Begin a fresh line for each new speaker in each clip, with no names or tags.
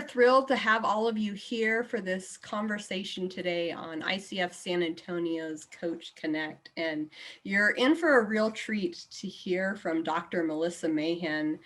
thrilled to have all of you here for this conversation today on ICF San Antonio's Coach Connect. And you're in for a real treat to hear from Dr. Melissa Mahan.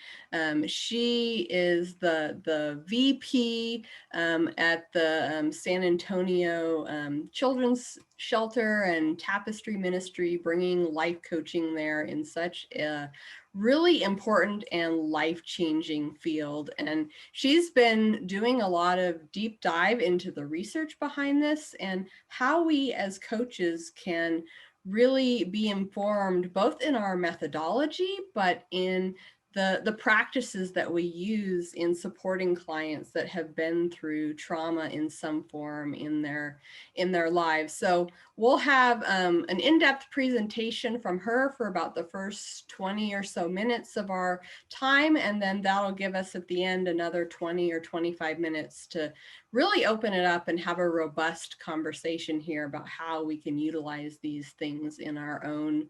She is the VP at the San Antonio Children's Shelter and Tapestry Ministry, bringing life coaching there in such a really important and life-changing field. And she's been doing a lot of deep dive into the research behind this and how we as coaches can really be informed both in our methodology, but in the practices that we use in supporting clients that have been through trauma in some form in their lives. So we'll have an in-depth presentation from her for about the first 20 or so minutes of our time, and then that'll give us at the end another 20 or 25 minutes to really open it up and have a robust conversation here about how we can utilize these things in our own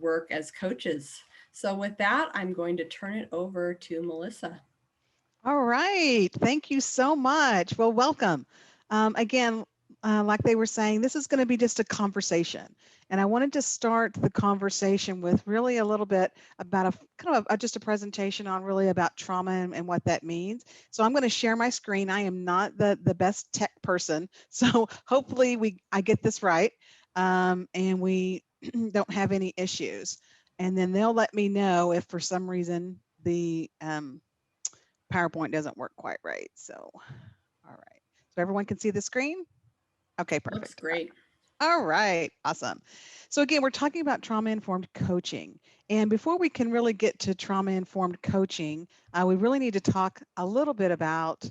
work as coaches. So with that, I'm going to turn it over to Melissa.
All right. Thank you so much. Well, welcome. Again, like they were saying, this is going to be just a conversation. And I wanted to start the conversation with really a little bit about a kind of just a presentation on really about trauma and what that means. So I'm going to share my screen. I am not the best tech person. So hopefully I get this right and we don't have any issues. And then they'll let me know if for some reason the PowerPoint doesn't work quite right. So, all right. So everyone can see the screen? Okay,
Looks
perfect.
great.
All right, awesome. So again, we're talking about trauma-informed coaching. And before we can really get to trauma-informed coaching, we really need to talk a little bit about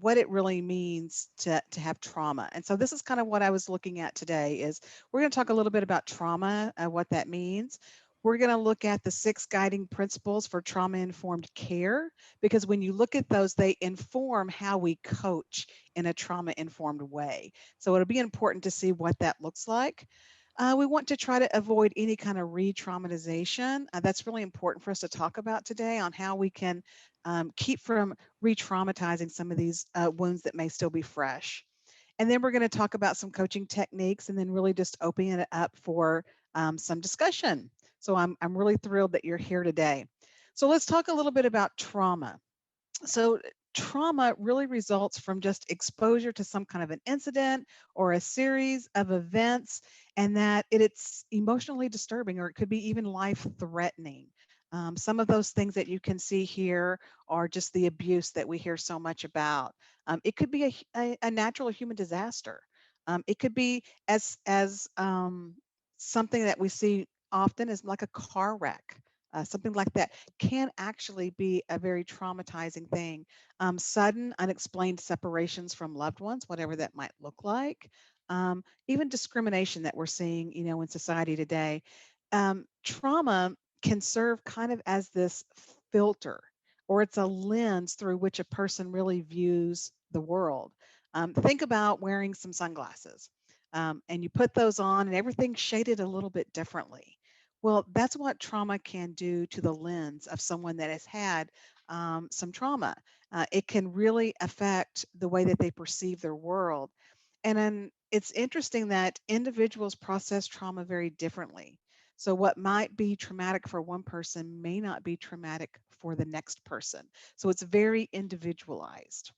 what it really means to have trauma. And so this is kind of what I was looking at today is we're going to talk a little bit about trauma, what that means. We're going to look at the 6 guiding principles for trauma-informed care, because when you look at those, they inform how we coach in a trauma-informed way. So it'll be important to see what that looks like. We want to try to avoid any kind of re-traumatization. That's really important for us to talk about today on how we can keep from re-traumatizing some of these wounds that may still be fresh. And then we're going to talk about some coaching techniques and then really just opening it up for some discussion. So I'm really thrilled that you're here today. So let's talk a little bit about trauma. So trauma really results from just exposure to some kind of an incident or a series of events, and that it's emotionally disturbing, or it could be even life threatening. Some of those things that you can see here are just the abuse that we hear so much about. It could be a natural human disaster. It could be as something that we see often as like a car wreck. Something like that can actually be a very traumatizing thing. Sudden, unexplained separations from loved ones, whatever that might look like. Even discrimination that we're seeing, in society today. Trauma can serve kind of as this filter, or it's a lens through which a person really views the world. Think about wearing some sunglasses, and you put those on, and everything's shaded a little bit differently. Well, that's what trauma can do to the lens of someone that has had some trauma. It can really affect the way that they perceive their world. And then it's interesting that individuals process trauma very differently. So, what might be traumatic for one person may not be traumatic for the next person. So, it's very individualized.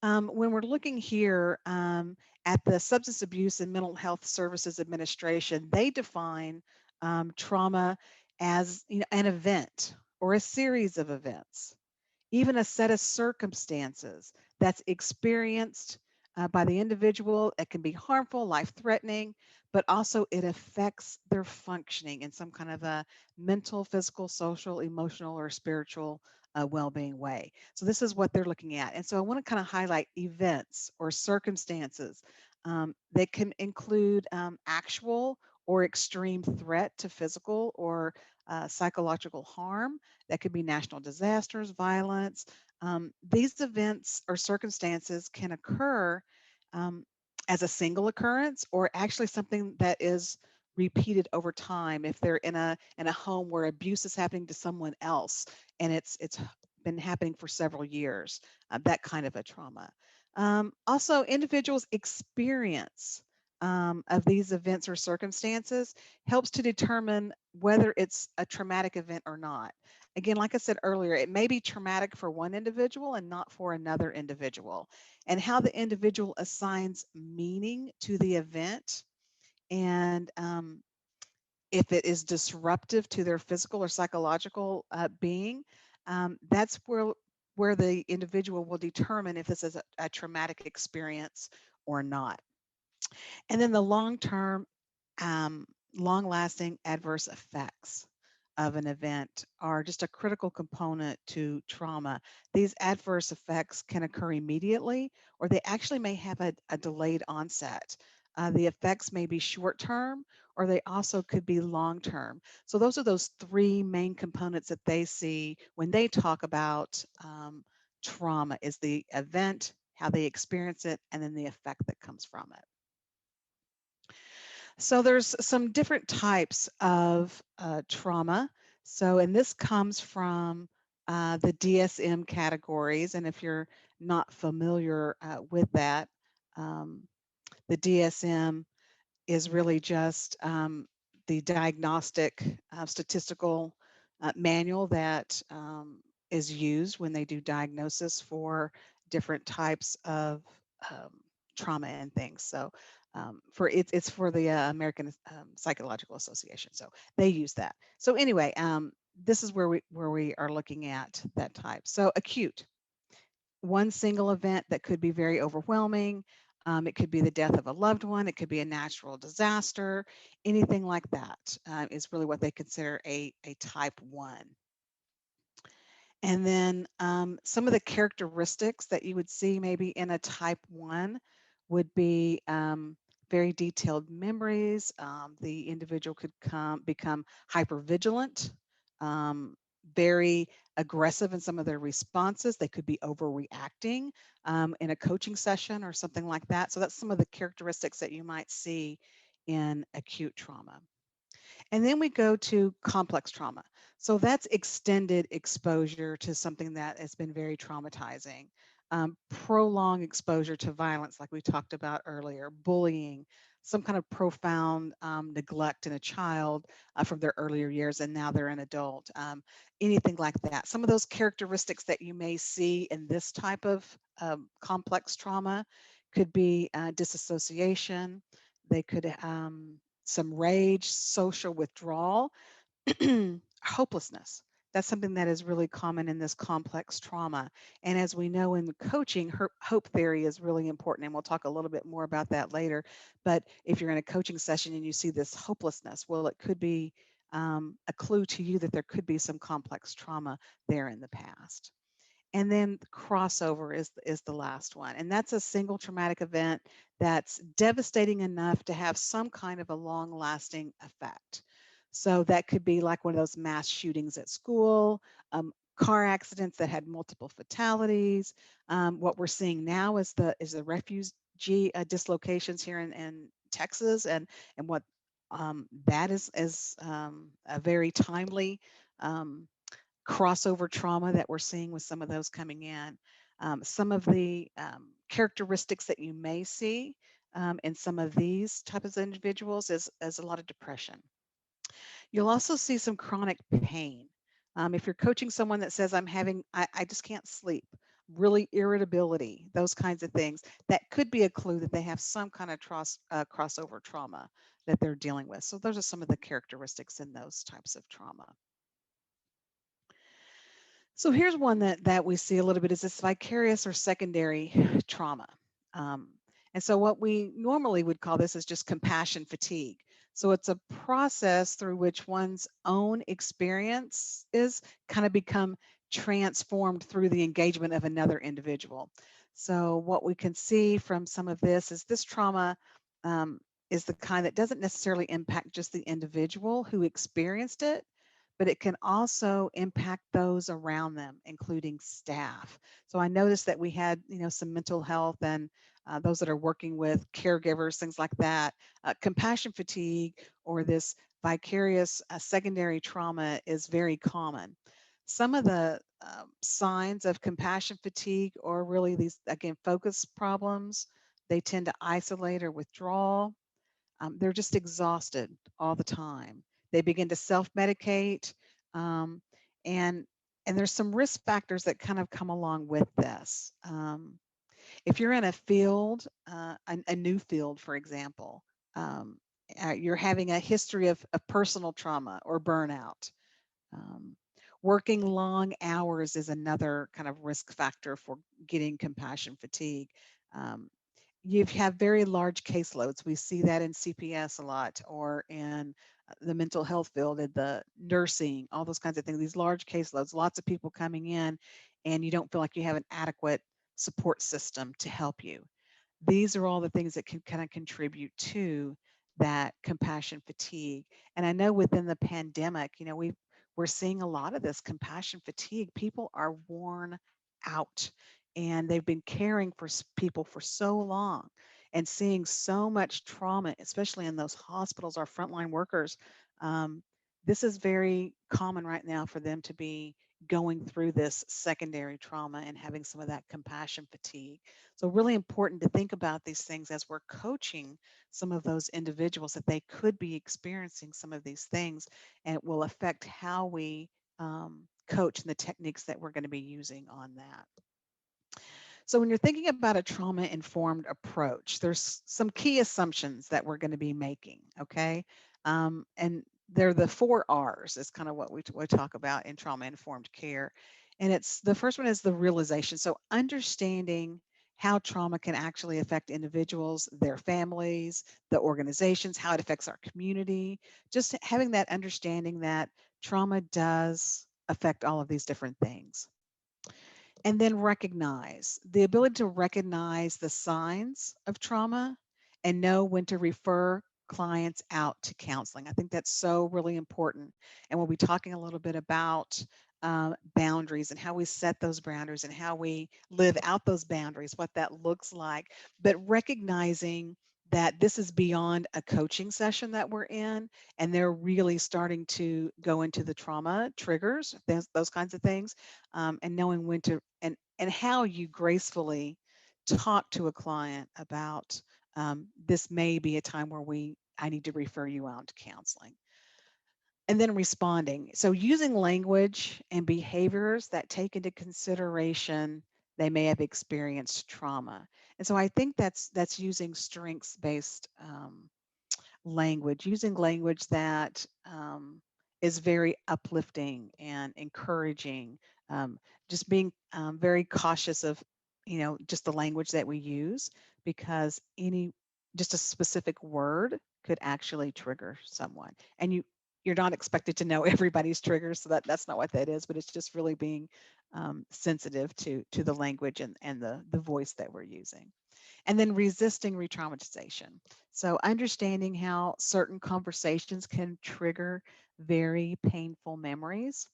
When we're looking here at the Substance Abuse and Mental Health Services Administration, they define trauma as an event or a series of events, even a set of circumstances that's experienced by the individual. It can be harmful, life-threatening, but also it affects their functioning in some kind of a mental, physical, social, emotional, or spiritual well-being way. So this is what they're looking at. And so I want to kind of highlight events or circumstances. They can include actual or extreme threat to physical or psychological harm. That could be national disasters, violence. These events or circumstances can occur um, as a single occurrence, or actually something that is repeated over time if they're in a home where abuse is happening to someone else and it's been happening for several years, that kind of a trauma. Also, individuals' experience of these events or circumstances helps to determine whether it's a traumatic event or not. Again, like I said earlier, it may be traumatic for one individual and not for another individual. And how the individual assigns meaning to the event, and if it is disruptive to their physical or psychological being, that's where the individual will determine if this is a traumatic experience or not. And then the long term, long lasting adverse effects of an event are just a critical component to trauma. These adverse effects can occur immediately, or they actually may have a delayed onset. The effects may be short term, or they also could be long term. So, those are those three main components that they see when they talk about trauma: is the event, how they experience it, and then the effect that comes from it. So there's some different types of trauma. So, and this comes from the DSM categories. And if you're not familiar with that, um, the DSM is really just the diagnostic statistical manual that is used when they do diagnosis for different types of um, trauma and things. So for it's for the American Psychological Association. So they use that. So anyway, this is where we are looking at that type. So acute, one single event that could be very overwhelming. It could be the death of a loved one. It could be a natural disaster. Anything like that is really what they consider a type one. And then some of the characteristics that you would see maybe in a type one would be very detailed memories. The individual could become hypervigilant, very aggressive in some of their responses. They could be overreacting in a coaching session or something like that. So that's some of the characteristics that you might see in acute trauma. And then we go to complex trauma. So that's extended exposure to something that has been very traumatizing. Prolonged exposure to violence, like we talked about earlier, bullying, some kind of profound neglect in a child from their earlier years, and now they're an adult. Anything like that. Some of those characteristics that you may see in this type of complex trauma could be disassociation. They could some rage, social withdrawal, hopelessness. That's something that is really common in this complex trauma. And as we know in coaching, hope theory is really important. And we'll talk a little bit more about that later. But if you're in a coaching session and you see this hopelessness, well, it could be a clue to you that there could be some complex trauma there in the past. And then crossover is the last one. And that's a single traumatic event that's devastating enough to have some kind of a long lasting effect. So that could be like one of those mass shootings at school, car accidents that had multiple fatalities. What we're seeing now is the refugee dislocations here in Texas, and what that is a very timely um, crossover trauma that we're seeing with some of those coming in. Some of the characteristics that you may see in some of these types of individuals is a lot of depression. You'll also see some chronic pain. If you're coaching someone that says, I just can't sleep, really irritability, those kinds of things, that could be a clue that they have some kind of crossover trauma that they're dealing with. So those are some of the characteristics in those types of trauma. So here's one that we see a little bit is this vicarious or secondary trauma. Um, and so what we normally would call this is just compassion fatigue. So it's a process through which one's own experience is kind of become transformed through the engagement of another individual. So what we can see from some of this is this trauma um, is the kind that doesn't necessarily impact just the individual who experienced it, but it can also impact those around them, including staff. So I noticed that we had, some mental health and those that are working with caregivers, things like that. Compassion fatigue or this vicarious secondary trauma is very common. Some of the signs of compassion fatigue or really these, again, focus problems. They tend to isolate or withdraw. They're just exhausted all the time. They begin to self-medicate, um, and and there's some risk factors that kind of come along with this. If you're in a field, a new field, for example, um, you're having a history of personal trauma or burnout. Um, Working long hours is another kind of risk factor for getting compassion fatigue. Um, you have very large caseloads. We see that in CPS a lot, or in the mental health field, in the nursing, all those kinds of things. These large caseloads, lots of people coming in, and you don't feel like you have an adequate support system to help you. These are all the things that can kind of contribute to that compassion fatigue. And I know within the pandemic, we're seeing a lot of this compassion fatigue. People are worn out, and they've been caring for people for so long and seeing so much trauma, especially in those hospitals, our frontline workers. Um, this is very common right now for them to be going through this secondary trauma and having some of that compassion fatigue. So, really important to think about these things as we're coaching some of those individuals, that they could be experiencing some of these things, and it will affect how we coach and the techniques that we're going to be using on that. So, when you're thinking about a trauma informed approach, there's some key assumptions that we're going to be making, okay? And they're the 4 R's, is kind of what we talk about in trauma informed care. And it's the first one is the realization. So, understanding how trauma can actually affect individuals, their families, the organizations, how it affects our community, just having that understanding that trauma does affect all of these different things. And then recognize the ability to recognize the signs of trauma and know when to refer clients out to counseling. I think that's so really important. And we'll be talking a little bit about boundaries and how we set those boundaries and how we live out those boundaries, what that looks like. But recognizing that this is beyond a coaching session that we're in, and they're really starting to go into the trauma triggers, those kinds of things, and knowing when to and how you gracefully talk to a client about, this may be a time where I need to refer you out to counseling. And then responding. So using language and behaviors that take into consideration they may have experienced trauma. And so I think that's using strengths based language, using language that is very uplifting and encouraging, um, just being very cautious of, just the language that we use, because just a specific word could actually trigger someone. And you're not expected to know everybody's triggers, so that's not what that is, but it's just really being sensitive to the language and the voice that we're using. And then resisting re-traumatization. So understanding how certain conversations can trigger very painful memories.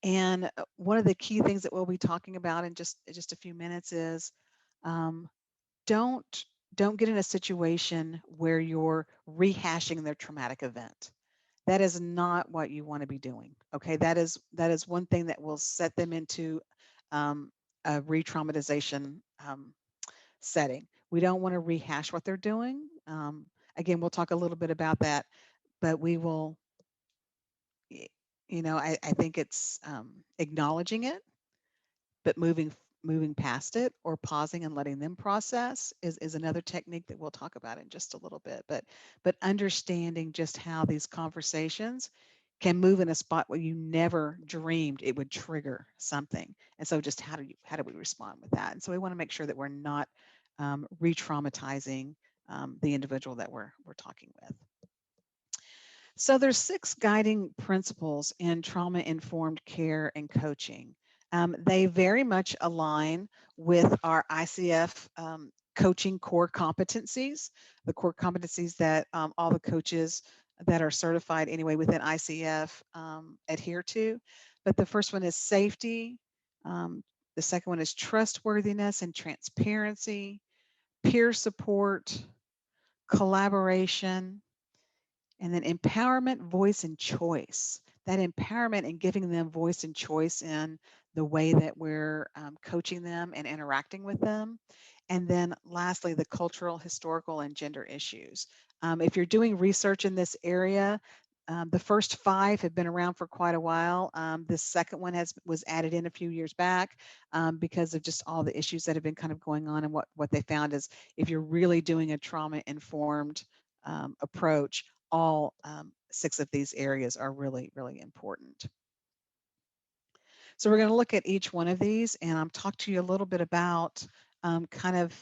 And one of the key things that we'll be talking about in just a few minutes is, um, don't don't get in a situation where you're rehashing their traumatic event. That is not what you want to be doing. Okay, that is one thing that will set them into um, a re-traumatization setting. We don't want to rehash what they're doing. Again, we'll talk a little bit about that, but we will, y- I think it's acknowledging it, but moving past it, or pausing and letting them process is another technique that we'll talk about in just a little bit. But understanding just how these conversations can move in a spot where you never dreamed it would trigger something. And so just how do we respond with that? And so we want to make sure that we're not re-traumatizing the individual that we're talking with. So there's 6 guiding principles in trauma-informed care and coaching. They very much align with our ICF coaching core competencies, the core competencies that all the coaches that are certified anyway within ICF adhere to. But the first one is safety. Um, the second one is trustworthiness and transparency, peer support, collaboration, and then empowerment, voice, and choice. that empowerment and giving them voice and choice in the way that we're coaching them and interacting with them. And then lastly, the cultural, historical, and gender issues. If you're doing research in this area, the first five have been around for quite a while. This second one was added in a few years back because of just all the issues that have been kind of going on. And what they found is if you're really doing a trauma informed approach, all six of these areas are really, really important. So we're going to look at each one of these, and I'm talk to you a little bit about kind of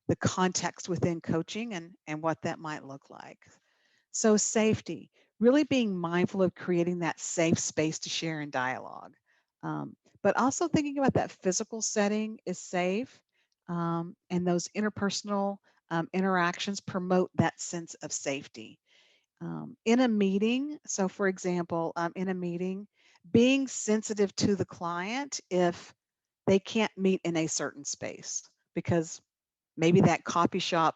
the context within coaching and what that might look like. So safety, really being mindful of creating that safe space to share and dialogue. But also thinking about that physical setting is safe, and those interpersonal interactions promote that sense of safety. In a meeting, so for example, in a meeting, being sensitive to the client if they can't meet in a certain space because maybe that coffee shop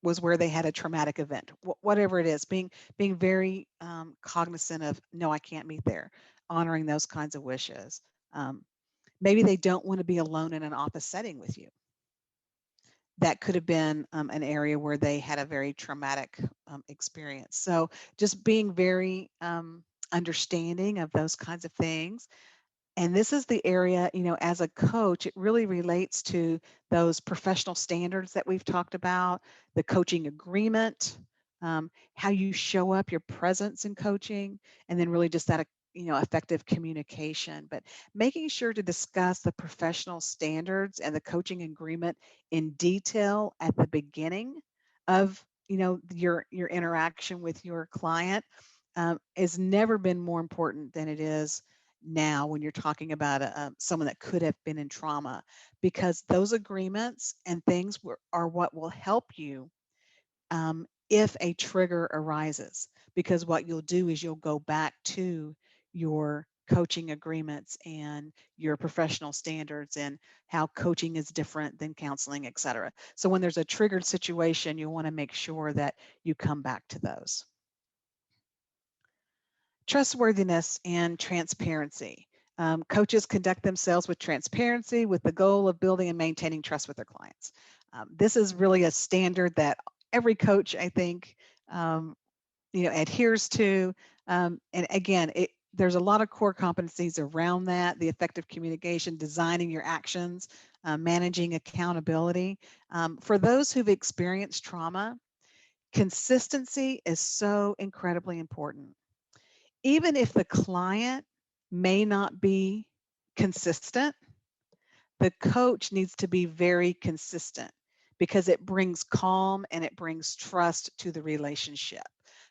was where they had a traumatic event, whatever it is, being very cognizant of no, I can't meet there, honoring those kinds of wishes. Um, Maybe they don't want to be alone in an office setting with you. That could have been an area where they had a very traumatic experience. So just being very understanding of those kinds of things. And this is the area, as a coach, it really relates to those professional standards that we've talked about, the coaching agreement, how you show up, your presence in coaching, and then really just that, effective communication. But making sure to discuss the professional standards and the coaching agreement in detail at the beginning of, your interaction with your client has never been more important than it is now when you're talking about someone that could have been in trauma, because those agreements and things are what will help you if a trigger arises. Because what you'll do is you'll go back to your coaching agreements and your professional standards and how coaching is different than counseling, et cetera. So when there's a triggered situation, you want to make sure that you come back to those. Trustworthiness and transparency. Coaches conduct themselves with transparency with the goal of building and maintaining trust with their clients. This is really a standard that every coach, I think, adheres to. And again, there's a lot of core competencies around that: the effective communication, designing your actions, managing accountability. For those who've experienced trauma, consistency is so incredibly important. Even if the client may not be consistent, the coach needs to be very consistent because it brings calm and it brings trust to the relationship.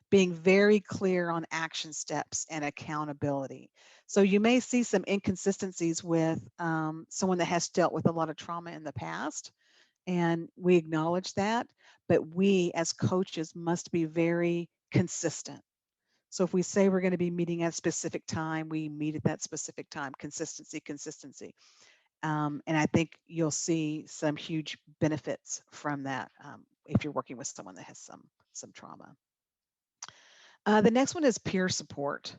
Being very clear on action steps and accountability. So you may see some inconsistencies with someone that has dealt with a lot of trauma in the past, and we acknowledge that, but we as coaches must be very consistent. So if we say we're going to be meeting at a specific time, we meet at that specific time. Consistency, consistency. And I think you'll see some huge benefits from that if you're working with someone that has some trauma. The next one is peer support.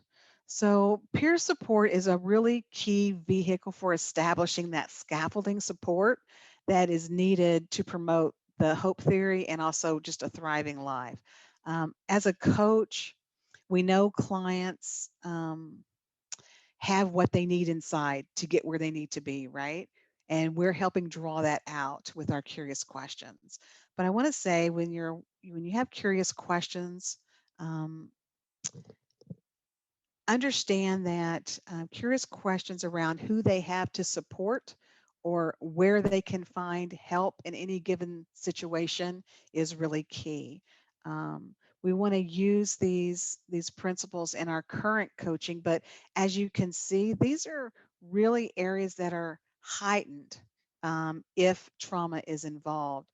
So peer support is a really key vehicle for establishing that scaffolding support that is needed to promote the hope theory and also just a thriving life. As a coach, we know clients have what they need inside to get where they need to be, right? And we're helping draw that out with our curious questions. But I want to say when you have curious questions, um, understand that curious questions around who they have to support or where they can find help in any given situation is really key. We want to use these principles in our current coaching, but as you can see, these are really areas that are heightened if trauma is involved.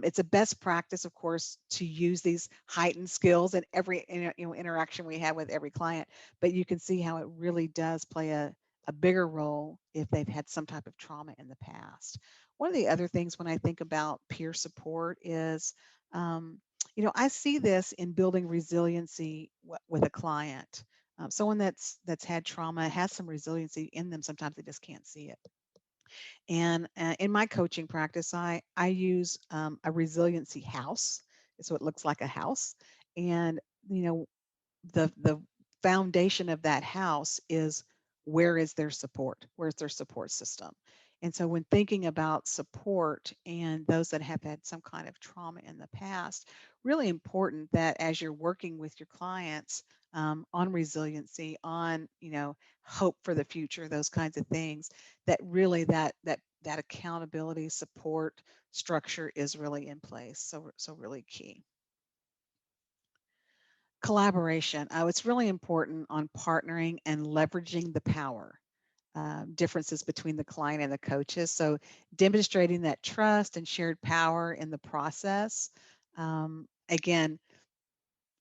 It's a best practice, of course, to use these heightened skills in every interaction we have with every client, but you can see how it really does play a bigger role if they've had some type of trauma in the past. One of the other things when I think about peer support is, I see this in building resiliency with a client. Someone that's had trauma has some resiliency in them. Sometimes they just can't see it. And in my coaching practice, I use a resiliency house, so it looks like a house. And you know, the foundation of that house is, where is their support? Where's their support system? And so when thinking about support and those that have had some kind of trauma in the past, really important that as you're working with your clients on resiliency, on hope for the future, those kinds of things, that really that accountability support structure is really in place. So really key. Collaboration. It's really important on partnering and leveraging the power differences between the client and the coaches. So demonstrating that trust and shared power in the process. Again,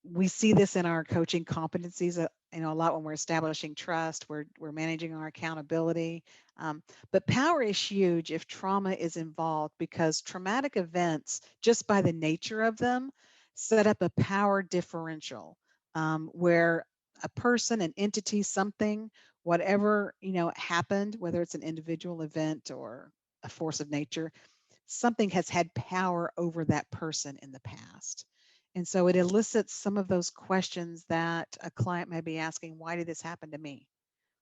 we see this in our coaching competencies a lot when we're establishing trust, we're managing our accountability. But power is huge if trauma is involved, because traumatic events, just by the nature of them, set up a power differential, where a person, an entity, something, whatever happened, whether it's an individual event or a force of nature, something has had power over that person in the past. And so it elicits some of those questions that a client may be asking: why did this happen to me?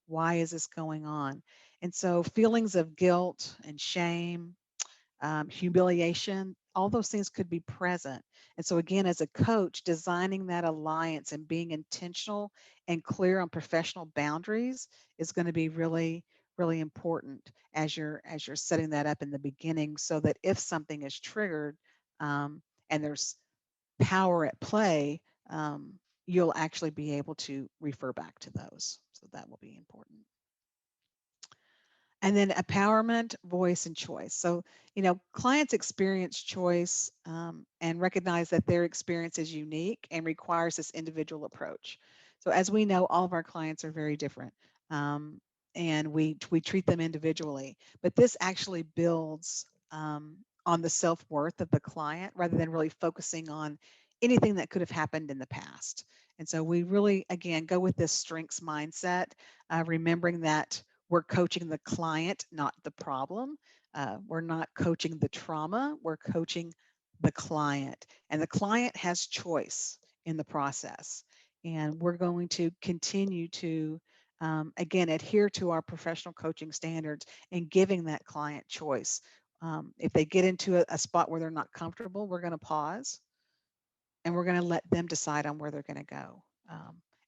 Why is this going on? And so feelings of guilt and shame, humiliation, all those things could be present. And so, again, as a coach, designing that alliance and being intentional and clear on professional boundaries is going to be really, really important as you're setting that up in the beginning, so that if something is triggered, and there's power at play, you'll actually be able to refer back to those. So that will be important. And then empowerment, voice, and choice. So, clients experience choice, and recognize that their experience is unique and requires this individual approach. So, as we know, all of our clients are very different, and we treat them individually. But this actually builds on the self worth of the client, rather than really focusing on anything that could have happened in the past. And so, we really, again, go with this strengths mindset, remembering that we're coaching the client, not the problem. We're not coaching the trauma, we're coaching the client. And the client has choice in the process. And we're going to continue to, again, adhere to our professional coaching standards and giving that client choice. If they get into a spot where they're not comfortable, we're going to pause and we're going to let them decide on where they're going to go.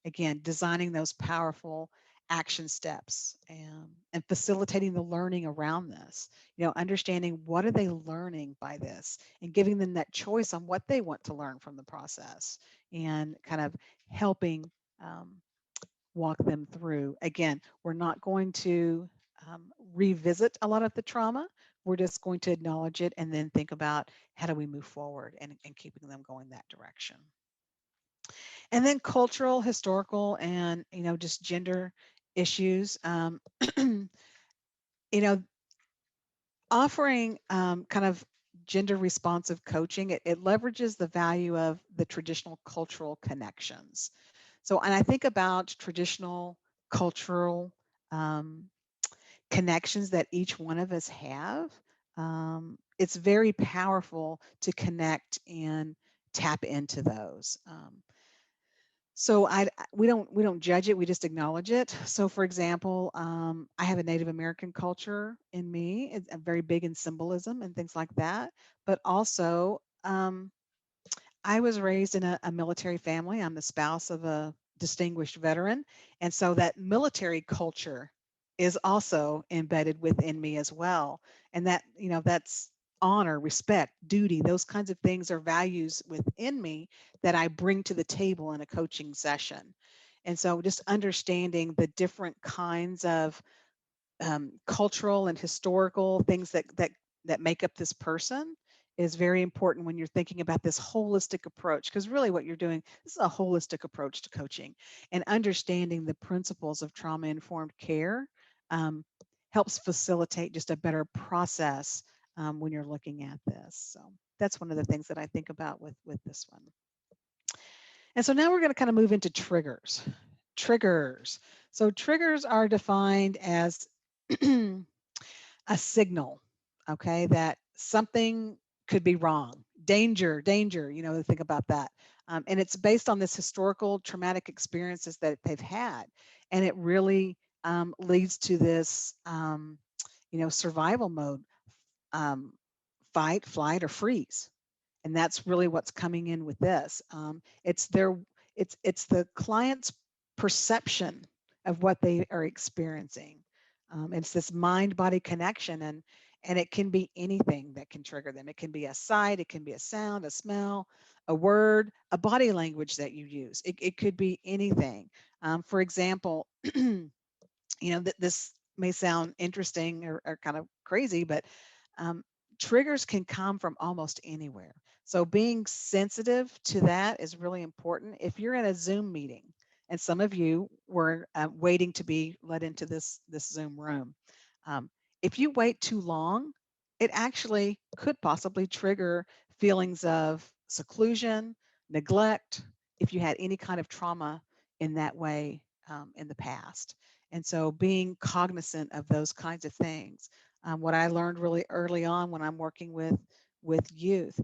Again, designing those powerful action steps, and facilitating the learning around this. Understanding what are they learning by this, and giving them that choice on what they want to learn from the process, and kind of helping walk them through. Again, we're not going to revisit a lot of the trauma. We're just going to acknowledge it and then think about how do we move forward, and keeping them going that direction. And then cultural, historical, and just gender issues. You know, Offering kind of gender responsive coaching, it leverages the value of the traditional cultural connections. So, and I think about traditional cultural um, connections that each one of us have. It's very powerful to connect and tap into those. So we don't judge it, we just acknowledge it. So for example, I have a Native American culture in me. It's very big in symbolism and things like that. But also, I was raised in a military family. I'm the spouse of a distinguished veteran. And so that military culture is also embedded within me as well. And that's honor, respect, duty, those kinds of things are values within me that I bring to the table in a coaching session. And so just understanding the different kinds of cultural and historical things that make up this person is very important when you're thinking about this holistic approach, because really what you're doing, this is a holistic approach to coaching, and understanding the principles of trauma informed care um, helps facilitate just a better process when you're looking at this. So that's one of the things that I think about with this one. And so now we're going to kind of move into triggers. triggers. So triggers are defined as a signal, okay, that something could be wrong. Danger, danger, think about that. And it's based on this historical traumatic experiences that they've had. And it really leads to this, survival mode, um, fight, flight, or freeze. And that's really what's coming in with this. It's the client's perception of what they are experiencing. It's this mind body connection, and it can be anything that can trigger them. It can be a sight, it can be a sound, a smell, a word, a body language that you use. It could be anything. For example, this may sound interesting or kind of crazy, but um, triggers can come from almost anywhere. So being sensitive to that is really important. If you're in a Zoom meeting, and some of you were waiting to be let into this Zoom room, um, if you wait too long, it actually could possibly trigger feelings of seclusion, neglect, if you had any kind of trauma in that way in the past. And so being cognizant of those kinds of things. What I learned really early on when I'm working with youth,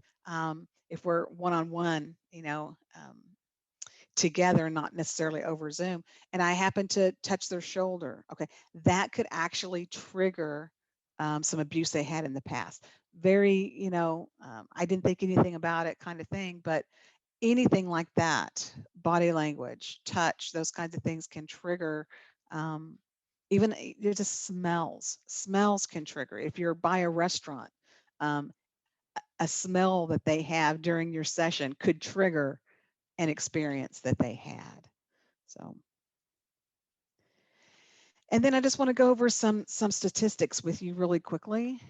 if we're one-on-one, together, not necessarily over Zoom, and I happen to touch their shoulder, okay, that could actually trigger some abuse they had in the past. Very, I didn't think anything about it kind of thing, but anything like that, body language, touch, those kinds of things can trigger. Um, even just smells can trigger. If you're by a restaurant, um, a smell that they have during your session could trigger an experience that they had. So, and then I just want to go over some statistics with you really quickly,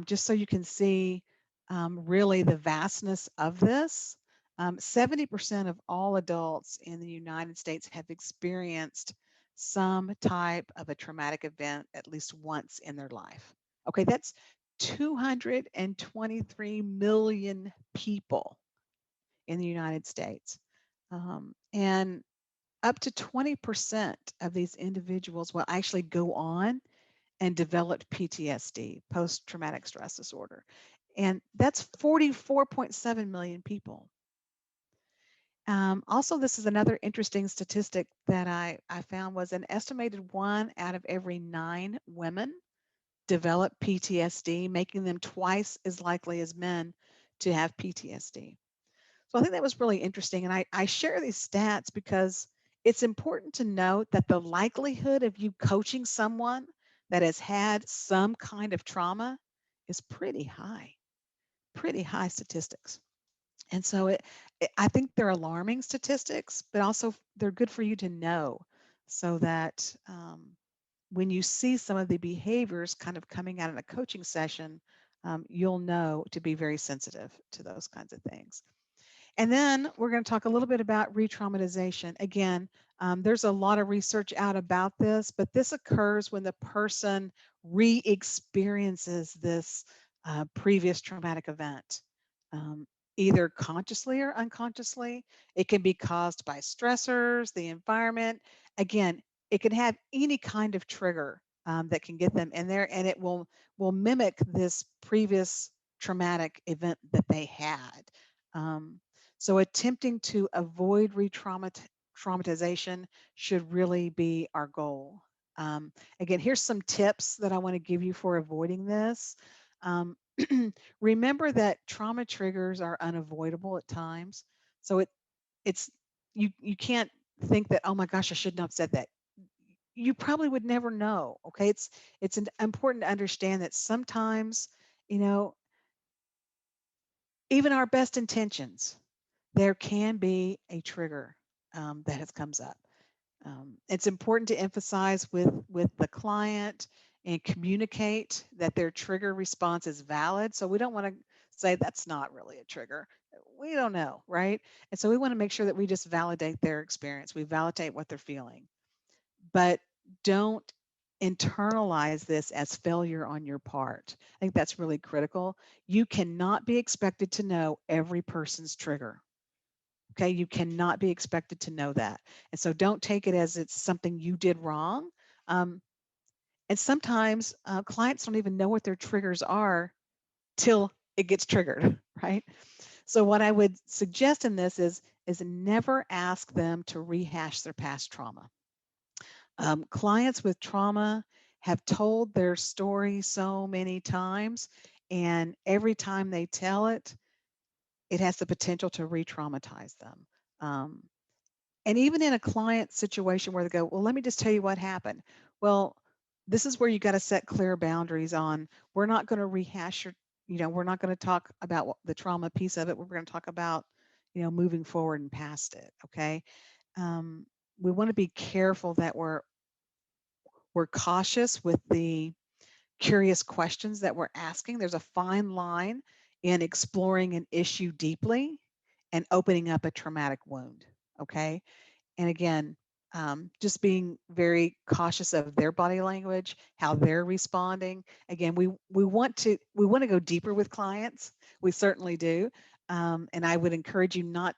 just so you can see really the vastness of this. 70% of all adults in the United States have experienced some type of a traumatic event at least once in their life. Okay, that's 223 million people in the United States. And up to 20% of these individuals will actually go on and develop PTSD, post traumatic stress disorder. And that's 44.7 million people. Also, this is another interesting statistic that I found was an estimated 1 out of every 9 women develop PTSD, making them twice as likely as men to have PTSD. So I think that was really interesting. And I share these stats because it's important to note that the likelihood of you coaching someone that has had some kind of trauma is pretty high statistics. And so I think they're alarming statistics, but also they're good for you to know so that when you see some of the behaviors kind of coming out in a coaching session, you'll know to be very sensitive to those kinds of things. And then we're going to talk a little bit about re-traumatization. Again, there's a lot of research out about this, but this occurs when the person re-experiences this previous traumatic event, um, either consciously or unconsciously. It can be caused by stressors, the environment. Again, it can have any kind of trigger that can get them in there, and it will mimic this previous traumatic event that they had. Um, so attempting to avoid traumatization should really be our goal. Again, here's some tips that I want to give you for avoiding this. Um, remember that trauma triggers are unavoidable at times. So it's you can't think that, oh my gosh, I shouldn't have said that. You probably would never know. Okay, it's important to understand that sometimes, you know, even our best intentions, there can be a trigger that has comes up. It's important to emphasize with the client and communicate that their trigger response is valid. So we don't want to say that's not really a trigger. We don't know, right? And so we want to make sure that we just validate their experience. We validate what they're feeling, but don't internalize this as failure on your part. I think that's really critical. You cannot be expected to know every person's trigger. Okay, you cannot be expected to know that. And so don't take it as it's something you did wrong. Um, and sometimes clients don't even know what their triggers are till it gets triggered, right? So what I would suggest in this is never ask them to rehash their past trauma. Clients with trauma have told their story so many times, and every time they tell it, it has the potential to re-traumatize them. Um, and even in a client situation where they go, well, let me just tell you what happened. Well, this is where you got to set clear boundaries on, we're not going to rehash your, we're not going to talk about the trauma piece of it. We're going to talk about, moving forward and past it. Okay. Um, we want to be careful that we're cautious with the curious questions that we're asking. There's a fine line in exploring an issue deeply and opening up a traumatic wound. Okay. And again, just being very cautious of their body language, how they're responding. Again, we want to go deeper with clients. We certainly do, and I would encourage you not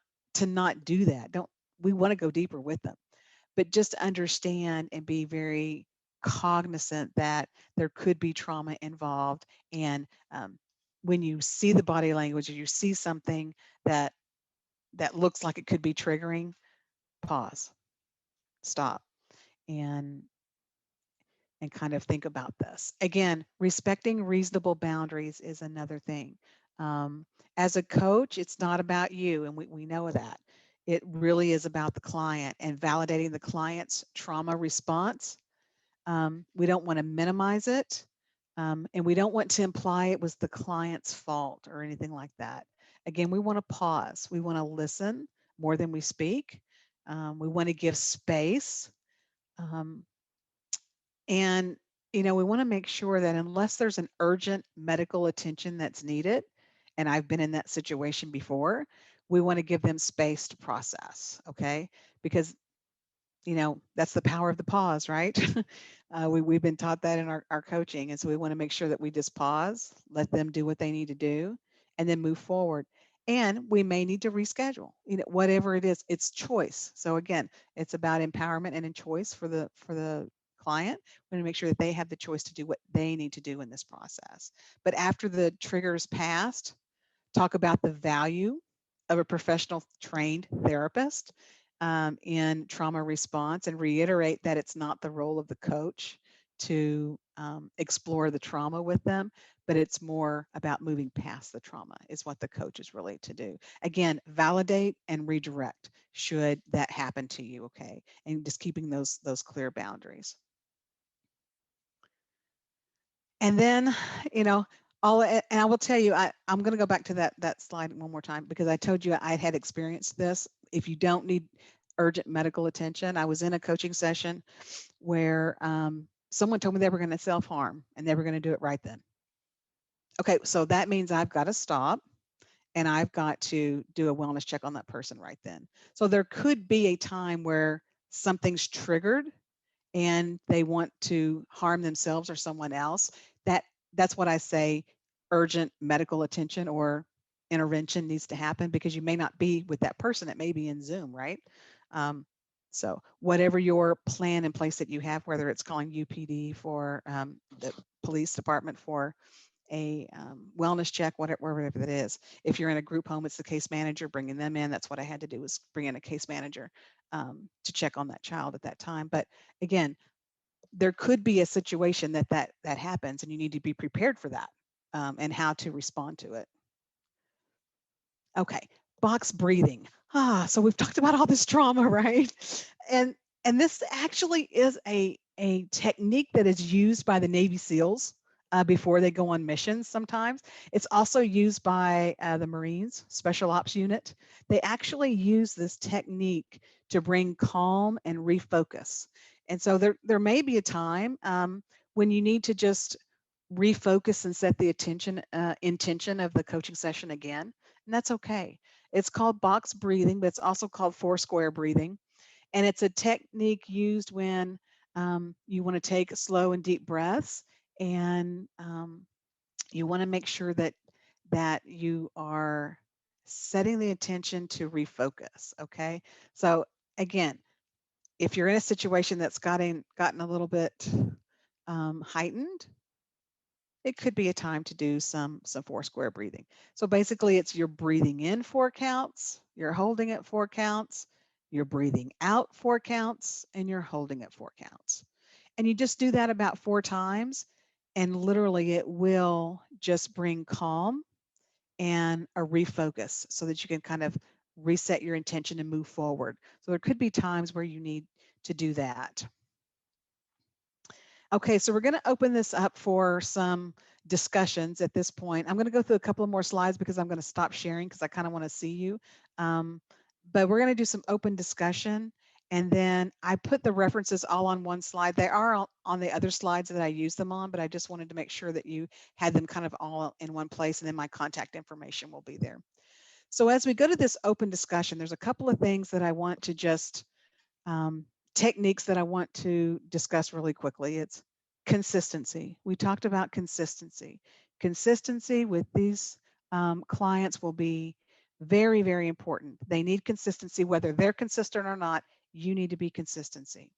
do that. Don't We want to go deeper with them, but just understand and be very cognizant that there could be trauma involved. And when you see the body language or you see something that looks like it could be triggering, pause, stop, and kind of think about this. Again, respecting reasonable boundaries is another thing. Um, as a coach, it's not about you, and we know that. It really is about the client and validating the client's trauma response. We don't want to minimize it, and we don't want to imply it was the client's fault or anything like that. Again, we want to pause. We want to listen more than we speak. We want to give space. Um, and, we want to make sure that unless there's an urgent medical attention that's needed, and I've been in that situation before, we want to give them space to process. Okay. Because that's the power of the pause, right? We've been taught that in our coaching. And so we want to make sure that we just pause, let them do what they need to do, and then move forward. And we may need to reschedule, whatever it is, it's choice. So again, it's about empowerment and in choice for the client. We want to make sure that they have the choice to do what they need to do in this process. But after the triggers passed, talk about the value of a professional trained therapist in trauma response, and reiterate that it's not the role of the coach to explore the trauma with them, but it's more about moving past the trauma is what the coach is really to do. Again, validate and redirect should that happen to you. Okay. And just keeping those clear boundaries. And then, you know, and I will tell you, I'm going to go back to that slide one more time because I told you I had experienced this. If you don't need urgent medical attention, I was in a coaching session where someone told me they were going to self-harm and they were going to do it right then. Okay, so that means I've got to stop and I've got to do a wellness check on that person right then. So there could be a time where something's triggered and they want to harm themselves or someone else, that that's what I say urgent medical attention or intervention needs to happen, because you may not be with that person. It may be in Zoom, right? Um, so whatever your plan in place that you have, whether it's calling UPD for the police department for a wellness check, whatever it is. If you're in a group home, it's the case manager bringing them in. That's what I had to do, was bring in a case manager to check on that child at that time. But again, there could be a situation that happens, and you need to be prepared for that, and how to respond to it. Okay, box breathing. So we've talked about all this trauma, right? And this actually is a technique that is used by the Navy SEALs before they go on missions. Sometimes it's also used by the Marines Special Ops Unit. They actually use this technique to bring calm and refocus. And so there may be a time when you need to just refocus and set the intention of the coaching session again, and that's okay. It's called box breathing, but it's also called four square breathing. And it's a technique used when you want to take slow and deep breaths, and you want to make sure that you are setting the intention to refocus. Okay. So, again, if you're in a situation that's gotten a little bit heightened, it could be a time to do some four square breathing. So basically, it's you're breathing in 4 counts, you're holding it 4 counts, you're breathing out 4 counts, and you're holding it 4 counts. And you just do that about 4 times, and literally it will just bring calm and a refocus so that you can kind of reset your intention and move forward. So there could be times where you need to do that. Okay, so we're going to open this up for some discussions at this point. I'm going to go through a couple of more slides because I'm going to stop sharing because I kind of want to see you. Um, but we're going to do some open discussion. And then I put the references all on one slide. They are on the other slides that I use them on, but I just wanted to make sure that you had them kind of all in one place, and then my contact information will be there. So as we go to this open discussion, there's a couple of things that I want to just um, techniques that I want to discuss really quickly. It's consistency. We talked about consistency. Consistency with these clients will be very, very important. They need consistency, whether they're consistent or not. You need to be consistency.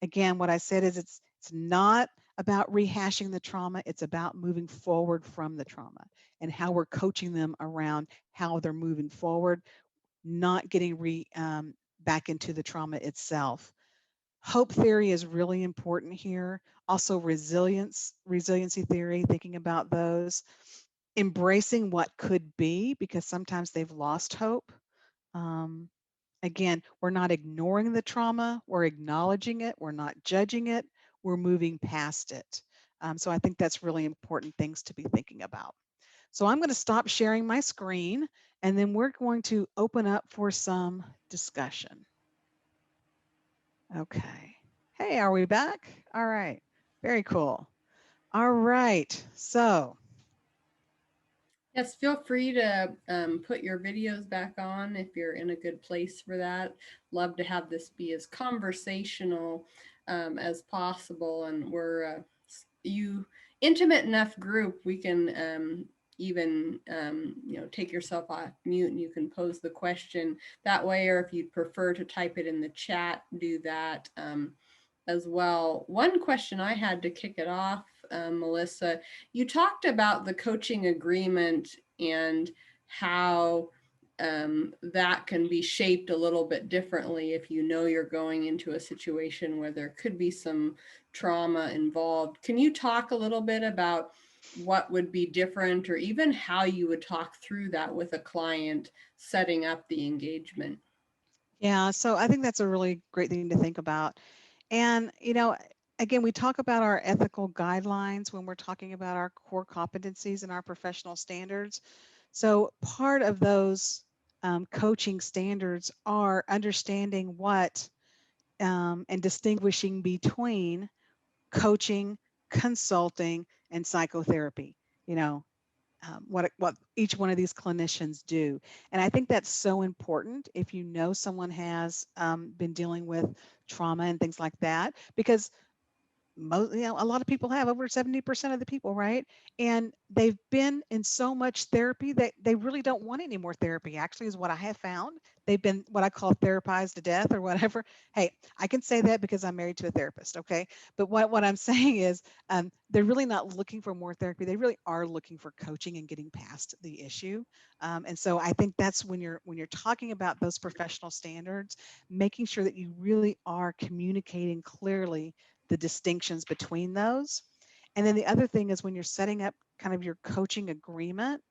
Again, what I said is it's not about rehashing the trauma. It's about moving forward from the trauma and how we're coaching them around how they're moving forward, not getting back into the trauma itself. Hope theory is really important here. Also, resiliency theory, thinking about those, embracing what could be because sometimes they've lost hope. Um, Again, we're not ignoring the trauma, we're acknowledging it, we're not judging it, we're moving past it. So I think that's really important things to be thinking about. So I'm going to stop sharing my screen and then we're going to open up for some discussion. Okay. Hey, are we back? All right. Very cool. All right. So,
Yes, feel free to put your videos back on if you're in a good place for that. Love to have this be as conversational as possible, and we're you intimate enough group we can even take yourself off mute and you can pose the question that way, or if you'd prefer to type it in the chat, do that as well. One question I had to kick it off, Melissa, you talked about the coaching agreement and how that can be shaped a little bit differently if you know you're going into a situation where there could be some trauma involved. Can you talk a little bit about what would be different or even how you would talk through that with a client setting up the engagement?
yeah, so I think that's a really great thing to think about. And, again, we talk about our ethical guidelines when we're talking about our core competencies and our professional standards. So, part of those coaching standards are understanding what and distinguishing between coaching, consulting, and psychotherapy. You know, what each one of these clinicians do, and I think that's so important if you know someone has been dealing with trauma and things like that, because a lot of people have over 70% of the people, right? And they've been in so much therapy that they really don't want any more therapy, actually, is what I have found. They've been what I call therapized to death or whatever. Hey, I can say that because I'm married to a therapist, okay? But what I'm saying is they're really not looking for more therapy. They really are looking for coaching and getting past the issue. And so I think that's when you're talking about those professional standards, making sure that you really are communicating clearly the distinctions between those. And then the other thing is when you're setting up kind of your coaching agreement,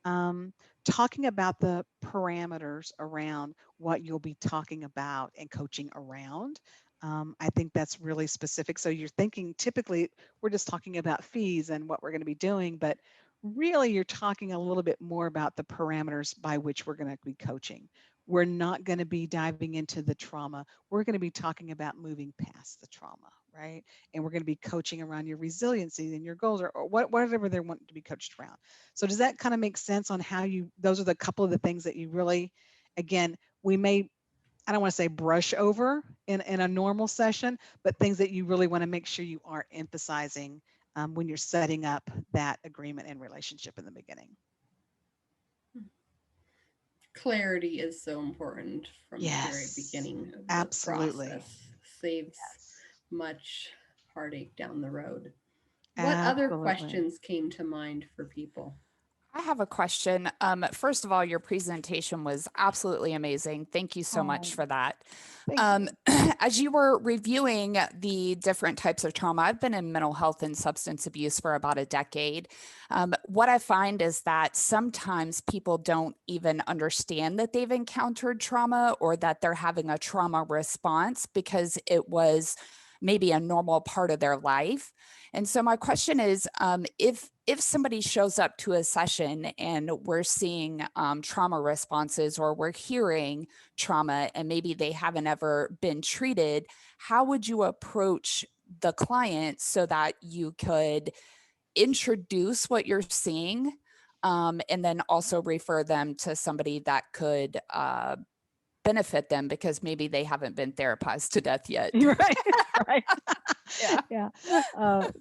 um, talking about the parameters around what you'll be talking about and coaching around. I think that's really specific. So you're thinking typically we're just talking about fees and what we're going to be doing, but really you're talking a little bit more about the parameters by which we're going to be coaching. We're not going to be diving into the trauma. We're going to be talking about moving past the trauma, right? And we're going to be coaching around your resiliency and your goals, or whatever they want to be coached around. So does that kind of make sense on how those are the couple of the things that you really, again, we may, I don't want to say brush over in a normal session, but things that you really want to make sure you are emphasizing when you're setting up that agreement and relationship in the beginning.
clarity is so important from the very
Yes,
beginning of the
absolutely.
process. Saves
Yes,
much heartache down the road. What other
absolutely.
questions came to mind for people?
I have a question. First of all, your presentation was absolutely amazing. Thank you so much
Oh,
for that.
thank you.
As you were reviewing the different types of trauma, I've been in mental health and substance abuse for about a decade. What I find is that sometimes people don't even understand that they've encountered trauma or that they're having a trauma response because it was maybe a normal part of their life. And so my question is, if somebody shows up to a session and we're seeing trauma responses or we're hearing trauma and maybe they haven't ever been treated, how would you approach the client so that you could introduce what you're seeing, and then also refer them to somebody that could benefit them because maybe they haven't been therapized to death yet?
You're right. Right.
Yeah.
Yeah.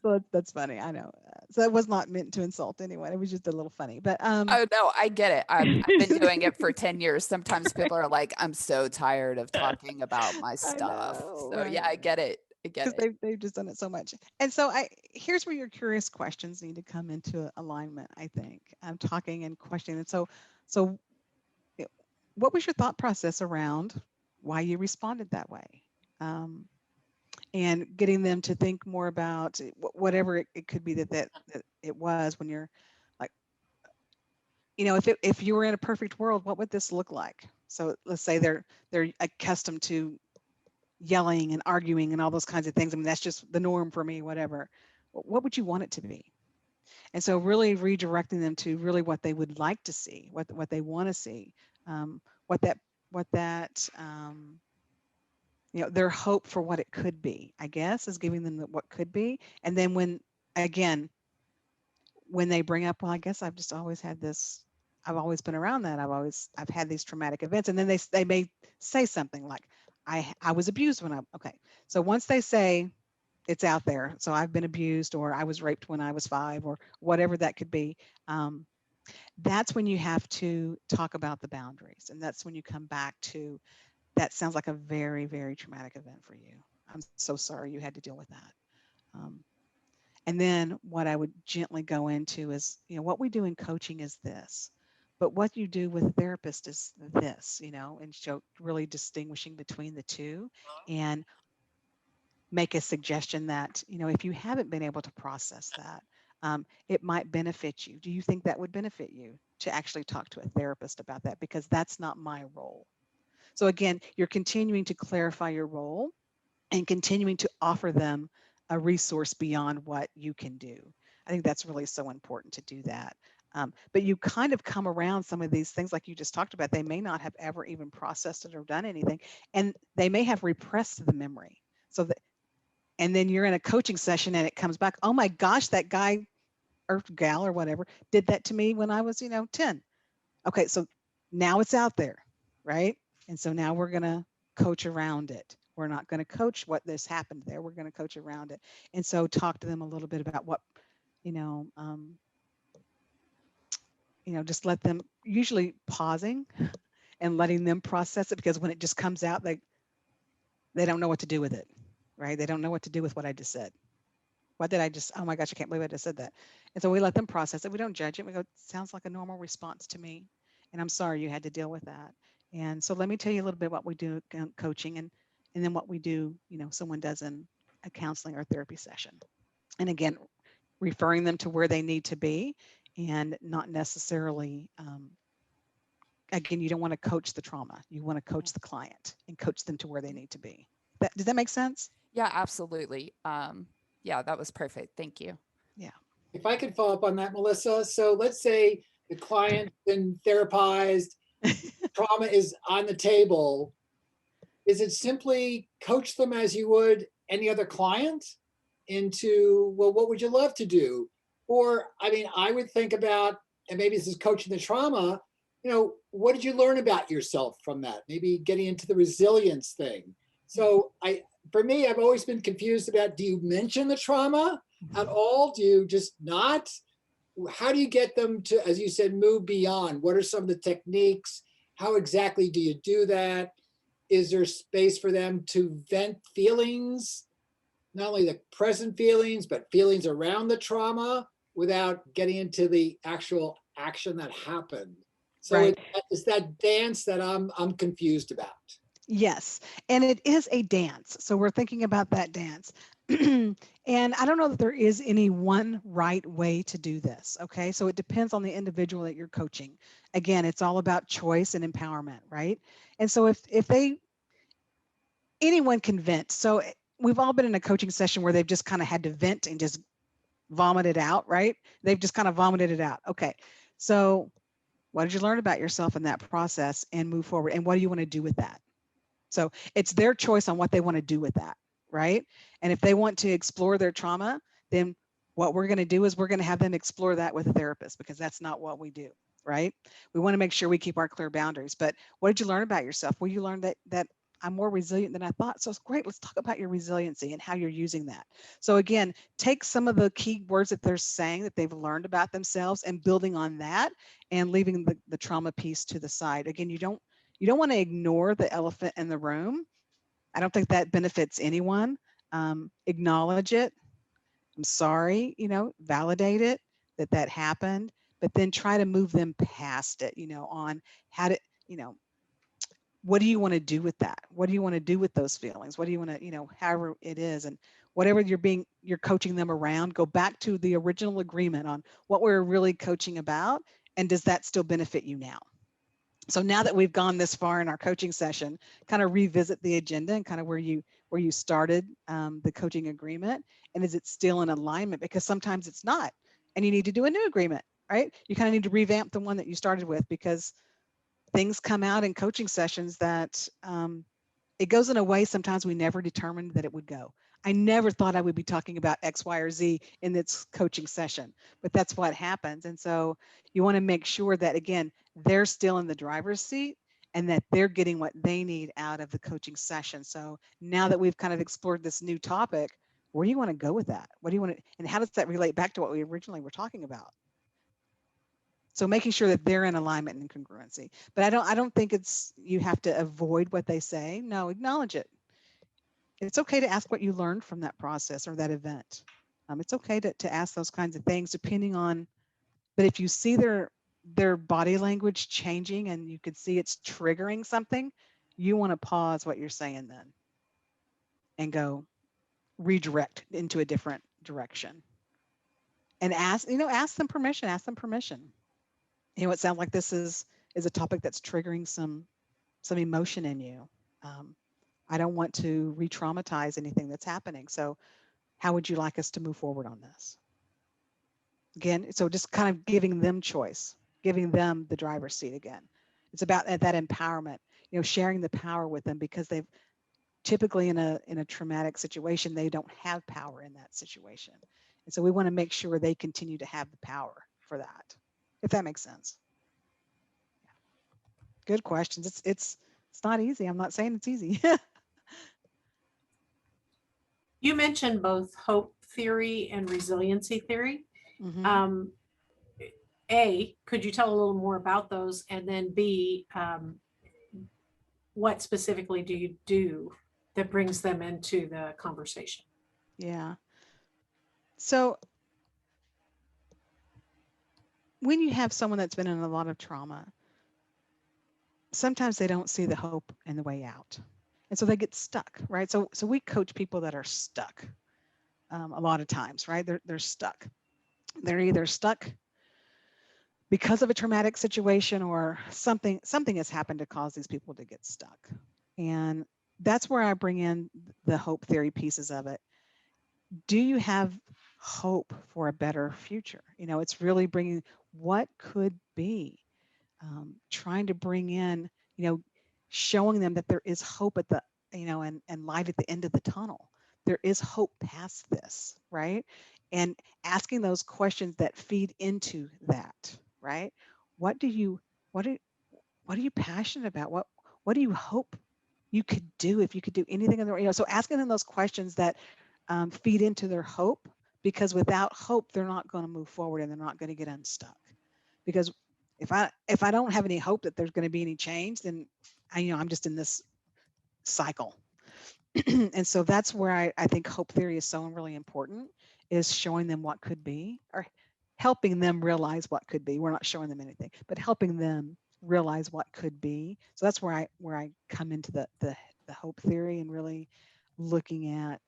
So that's funny. I know. So it was not meant to insult anyone. It was just a little funny. But
Oh no, I get it. I've been doing it for 10 years. Sometimes people are like, I'm so tired of talking about my
I
stuff.
know,
So yeah,
right?
I get it. I get
Because
it.
they've just done it so much. And so I here's where your curious questions need to come into alignment, I think. I'm talking and questioning. And so eh, what was your thought process around why you responded that way? Um, and getting them to think more about whatever it could be that it was when you're like, if you were in a perfect world, what would this look like? So let's say they're accustomed to yelling and arguing and all those kinds of things. I mean, that's just the norm for me, whatever. What would you want it to be? And so really redirecting them to really what they would like to see, what they want to see, um, what that what that their hope for what it could be, I guess, is giving them what could be. And then again, when they bring up, well, I guess I've just always had this, I've always been around that. I've had these traumatic events. And then they may say something like, I was abused when okay. So once they say it's out there, so I've been abused or I was raped when I was 5 or whatever that could be, um, that's when you have to talk about the boundaries. And that's when you come back to, that sounds like a very, very traumatic event for you. I'm so sorry you had to deal with that. Um, and then what I would gently go into is, what we do in coaching is this, but what you do with a therapist is this, and show really distinguishing between the two and make a suggestion that, if you haven't been able to process that, it might benefit you. Do you think that would benefit you to actually talk to a therapist about that? Because that's not my role. So again, you're continuing to clarify your role and continuing to offer them a resource beyond what you can do. I think that's really so important to do that. But you kind of come around some of these things like you just talked about. They may not have ever even processed it or done anything, and they may have repressed the memory. So that, and then you're in a coaching session and it comes back, oh my gosh, that guy or gal or whatever did that to me when I was, 10. Okay, so now it's out there, right? And so now we're going to coach around it. We're not going to coach what this happened there. We're going to coach around it. And so talk to them a little bit about what, you know, um, just let them, usually pausing and letting them process it, because when it just comes out, they don't know what to do with it, right? They don't know what to do with what I just said. What did I just, oh my gosh, I can't believe I just said that. And so we let them process it. We don't judge it. We go, sounds like a normal response to me. And I'm sorry you had to deal with that. And so let me tell you a little bit what we do in coaching, and then what we do, someone does in a counseling or therapy session. And again, referring them to where they need to be, and not necessarily, again, you don't want to coach the trauma. You want to coach the client and coach them to where they need to be. Does that make sense?
Yeah, absolutely. Yeah, that was perfect. Thank you.
Yeah.
If I could follow up on that, Melissa. So let's say the client's been therapized, trauma is on the table. Is it simply coach them as you would any other client into, well, what would you love to do? Or, I mean, I would think about, and maybe this is coaching the trauma, what did you learn about yourself from that? Maybe getting into the resilience thing. So for me, I've always been confused about, do you mention the trauma at all? Do you just not? How do you get them to, as you said, move beyond? What are some of the techniques? How exactly do you do that? Is there space for them to vent feelings, not only the present feelings, but feelings around the trauma without getting into the actual action that happened? So
Right.
it's that dance that I'm confused about.
Yes, and it is a dance. So we're thinking about that dance. And I don't know that there is any one right way to do this. Okay. So it depends on the individual that you're coaching. Again, it's all about choice and empowerment, right? And so if they, anyone can vent. So we've all been in a coaching session where they've just kind of had to vent and just vomit it out, right? They've just kind of vomited it out. Okay. So what did you learn about yourself in that process and move forward? And what do you want to do with that? So it's their choice on what they want to do with that, right? And if they want to explore their trauma, then what we're going to do is we're going to have them explore that with a therapist, because that's not what we do, right? We want to make sure we keep our clear boundaries. But what did you learn about yourself? Well, you learned that I'm more resilient than I thought. So it's great. Let's talk about your resiliency and how you're using that. So again, take some of the key words that they're saying that they've learned about themselves and building on that, and leaving the trauma piece to the side. Again, you don't want to ignore the elephant in the room. I don't think that benefits anyone. Acknowledge it. I'm sorry, validate it, that happened, but then try to move them past it, on how to, you know, what do you want to do with that? What do you want to do with those feelings? What do you want to, however it is, and whatever you're coaching them around, go back to the original agreement on what we're really coaching about. And does that still benefit you now? So now that we've gone this far in our coaching session, kind of revisit the agenda and kind of where you started the coaching agreement, and is it still in alignment? Because sometimes it's not, and you need to do a new agreement, right? You kind of need to revamp the one that you started with, because things come out in coaching sessions that it goes in a way sometimes we never determined that it would go. I never thought I would be talking about X, Y, or Z in this coaching session, but that's what happens. And so you want to make sure that, again, they're still in the driver's seat and that they're getting what they need out of the coaching session. So now that we've kind of explored this new topic, where do you want to go with that? What do you want to, and how does that relate back to what we originally were talking about? So making sure that they're in alignment and congruency. But I don't think it's, you have to avoid what they say. No, acknowledge it. It's okay to ask what you learned from that process or that event. It's okay to ask those kinds of things depending on, but if you see their body language changing and you could see it's triggering something, you want to pause what you're saying then and go redirect into a different direction. And ask them permission, it sounds like this is a topic that's triggering some emotion in you. I don't want to re-traumatize anything that's happening. So how would you like us to move forward on this? Again, so just kind of giving them choice, giving them the driver's seat again. It's about that empowerment, sharing the power with them, because they've typically in a traumatic situation, they don't have power in that situation. And so we want to make sure they continue to have the power for that, if that makes sense. Good questions. It's not easy. I'm not saying it's easy.
You mentioned both hope theory and resiliency theory.
Mhm.
A, could you tell a little more about those? And then B, what specifically do you do that brings them into the conversation?
Yeah. So when you have someone that's been in a lot of trauma, sometimes they don't see the hope and the way out. And so they get stuck, right? So we coach people that are stuck a lot of times, right? They're stuck. They're either stuck because of a traumatic situation, or something has happened to cause these people to get stuck. And that's where I bring in the hope theory pieces of it. Do you have hope for a better future? It's really bringing what could be, trying to bring in, showing them that there is hope at the, and light at the end of the tunnel. There is hope past this, right? And asking those questions that feed into that, right? What do you, what are, what are you passionate about? What do you hope you could do if you could do anything in the, so asking them those questions that feed into their hope, because without hope, they're not going to move forward and they're not going to get unstuck. Because If I don't have any hope that there's going to be any change, then I'm just in this cycle. And so that's where I think hope theory is so really important, is showing them what could be, or helping them realize what could be. We're not showing them anything, but helping them realize what could be. So that's where I come into the hope theory, and really looking at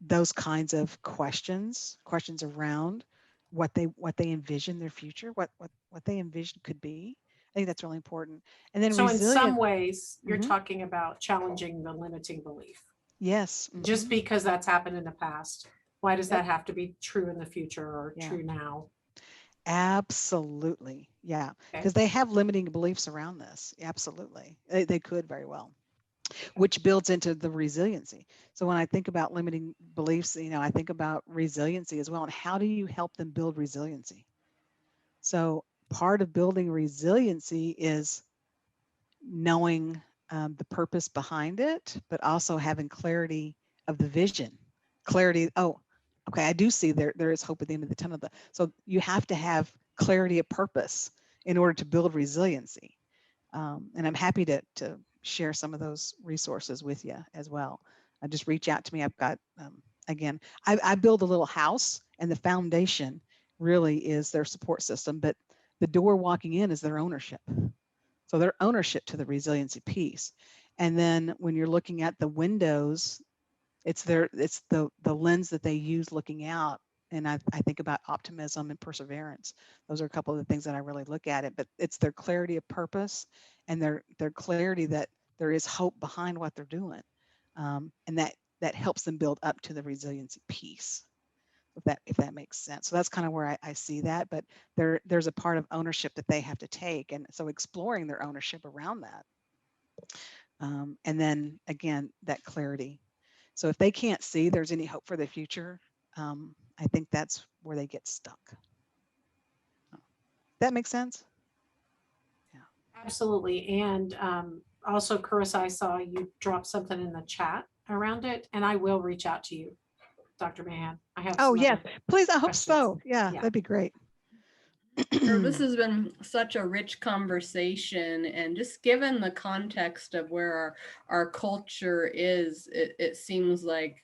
those kinds of questions around what they envision their future, what they envision could be. I think that's really important. And then
So in some
resilient.
ways, you're
Mhm.
talking about challenging the limiting belief.
Yes.
Just
Mhm.
because that's happened in the past, why does
Yep.
that have to be true in the future or
Yeah.
true now?
Absolutely. Yeah.
Okay.
Because they have limiting beliefs around this. Absolutely. They could very well, which builds into the resiliency. So when I think about limiting beliefs, I think about resiliency as well. And how do you help them build resiliency? So part of building resiliency is knowing the purpose behind it, but also having clarity of the vision. Clarity. Oh, okay, I do see there is hope at the end of the tunnel. So you have to have clarity of purpose in order to build resiliency. And I'm happy to share some of those resources with you as well. Just reach out to me. I've got, again, I build a little house, and the foundation really is their support system, but the door walking in is their ownership. So their ownership to the resiliency piece. And then when you're looking at the windows, it's the lens that they use looking out. And I think about optimism and perseverance. Those are a couple of the things that I really look at it, but it's their clarity of purpose, and their clarity that there is hope behind what they're doing. And that helps them build up to the resiliency piece, if that makes sense. So that's kind of where I see that, but there's a part of ownership that they have to take. And so exploring their ownership around that. And then again, that clarity. So if they can't see there's any hope for the future, I think that's where they get stuck. That makes sense? Yeah.
Absolutely. And also, Chris, I saw you drop something in the chat around it, and I will reach out to you, Dr. Mahan. I have
Oh,
some
yes.
other
Please. I hope
questions.
so. Yeah,
Yeah.
that'd be great.
Sure, this has been such a rich conversation, and just given the context of where our culture is, it seems like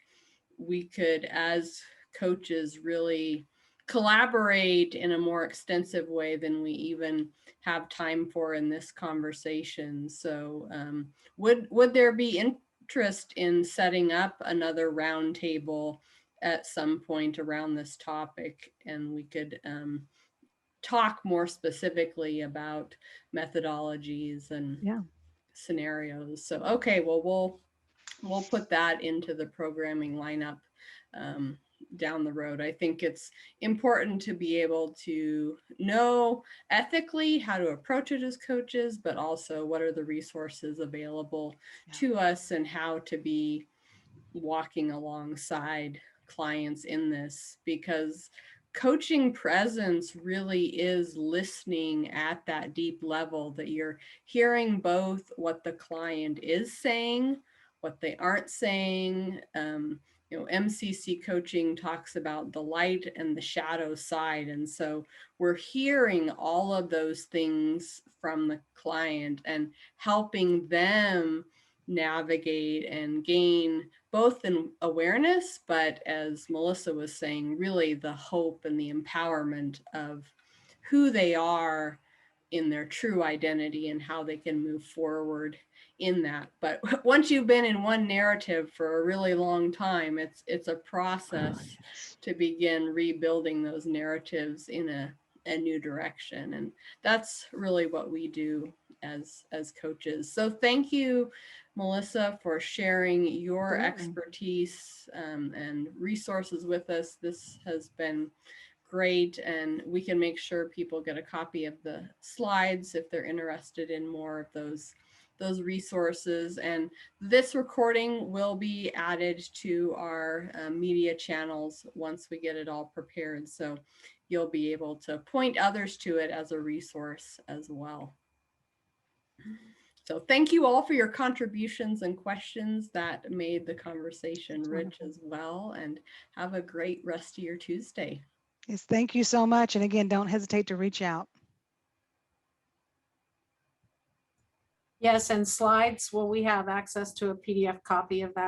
we could, as coaches, really collaborate in a more extensive way than we even have time for in this conversation. So would there be interest in setting up another roundtable at some point around this topic, and we could talk more specifically about methodologies and
Yeah.
scenarios? So okay, well we'll put that into the programming lineup um, down the road. I think it's important to be able to know ethically how to approach it as coaches, but also what are the resources available to us, and how to be walking alongside clients in this, because coaching presence really is listening at that deep level, that you're hearing both what the client is saying, what they aren't saying. MCC coaching talks about the light and the shadow side. And so we're hearing all of those things from the client and helping them navigate and gain both in awareness, but as Melissa was saying, really the hope and the empowerment of who they are in their true identity and how they can move forward in that. But once you've been in one narrative for a really long time, it's a process
Yes.
to begin rebuilding those narratives in a new direction. And that's really what we do as coaches. So thank you, Melissa, for sharing your
Absolutely.
expertise and resources with us. This has been great, and we can make sure people get a copy of the slides if they're interested in more of those resources. And this recording will be added to our media channels once we get it all prepared. So you'll be able to point others to it as a resource as well. So thank you all for your contributions and questions that made the conversation
That's
rich
wonderful.
as well. And have a great rest of your Tuesday.
Yes, thank you so much. And again, don't hesitate to reach out.
Yes, and slides, will we have access to a PDF copy of that?